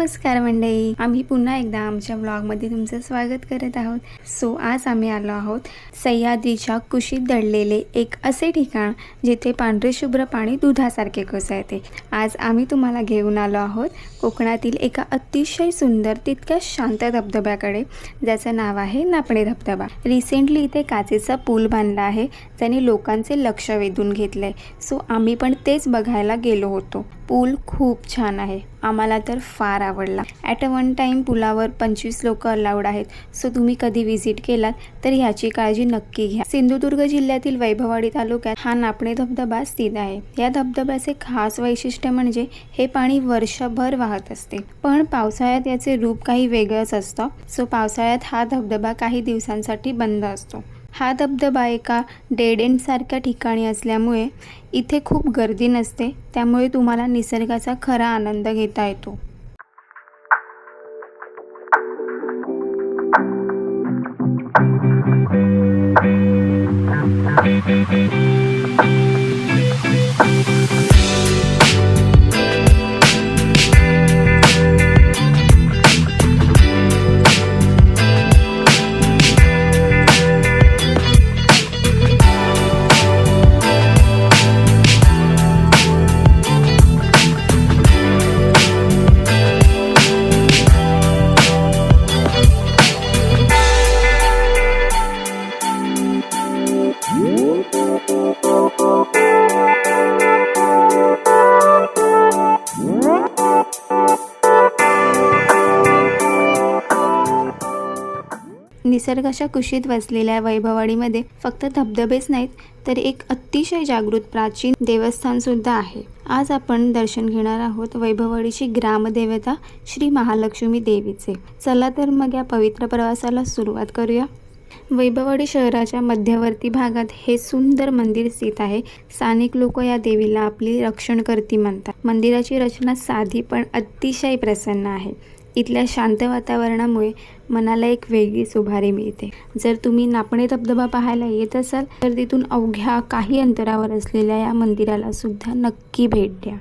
नमस्कार मंडळी, आम्ही पुन्हा एकदा आमच्या ब्लॉगमध्ये तुमचं स्वागत करत आहोत। सो आज आम्ही आलो आहोत सह्याद्रीच्या कुशीत दडलेले एक असे ठिकाण जिथे पांढरे शुभ्र पाणी दुधासारखे कोसळते। आज आम्ही तुम्हाला घेऊन आलो आहोत कोकणातील एका अतिशय सुंदर तितक्या शांत धबधब्याकडे, ज्याचं नाव आहे नापणे धबधबा। रिसेंटली इथे काचेचा पूल बांधला आहे, ज्याने लोकांचे लक्ष वेधून घेतले। सो आम्ही पण तेच बघायला गेलो होतो। पूल खूप छान आहे, आम्हाला तर फार आवडला। ॲट अ वन टाइम पुलावर 25 लोक अलाउड आहेत। सो तुम्ही कधी विजिट केलात तर ह्याची काळजी नक्की घ्या। सिंधुदुर्ग जिल्ह्यातील वैभववाडी तालुक्यात हा नापणे धबधबा स्थित आहे। या धबधब्याचे खास वैशिष्ट्य म्हणजे हे पाणी वर्षभर वाहत असते, पण पावसाळ्यात याचे रूप काही वेगळंच असतं। सो पावसाळ्यात हा धबधबा काही दिवसांसाठी बंद असतो। हा धबधबा एका डेड एंड सारख्या ठिकाणी असल्यामुळे इथे खूप गर्दी नसते, त्यामुळे तुम्हाला निसर्गाचा खरा आनंद घेता येतो। निसर्गाच्या कुशीत वसलेल्या वैभववाडीमध्ये फक्त धबधबेच नाहीत, तर एक अतिशय जागृत प्राचीन देवस्थान सुद्धा आहे। आज आपण दर्शन घेणार आहोत वैभववाडीची ग्रामदेवता श्री महालक्ष्मी देवीचे। चला तर मग या पवित्र प्रवासाला सुरुवात करूया। वैभववाडी शहराच्या मध्यवर्ती भागात हे सुंदर मंदिर स्थित आहे। स्थानिक लोक या देवीला आपली रक्षणकर्ती म्हणतात। मंदिराची रचना साधी पण अतिशय प्रसन्न आहे। इथल्या शांत वातावरणामुळे मनाला एक वेगळीच उभारी मिळते। जर तुम्ही नापणे धबधबा पाहायला येत असाल तर तिथून अवघ्या काही अंतरावर असलेल्या या मंदिराला सुद्धा नक्की भेट द्या।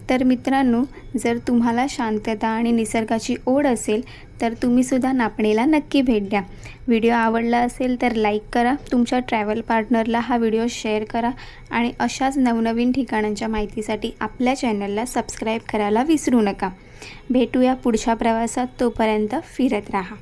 तर मित्रांनो, जर तुम्हाला शांतता आणि निसर्गाची ओढ असेल तर तुम्ही सुद्धा नापणेला नक्की भेट द्या। व्हिडिओ आवडला असेल तर लाईक करा, तुमच्या ट्रॅव्हल पार्टनरला हा व्हिडिओ शेअर करा आणि अशाच नवनवीन ठिकाणांच्या माहितीसाठी आपल्या चॅनलला सबस्क्राईब करायला विसरू नका। भेटूया पुढच्या प्रवासात, तोपर्यंत फिरत राहा।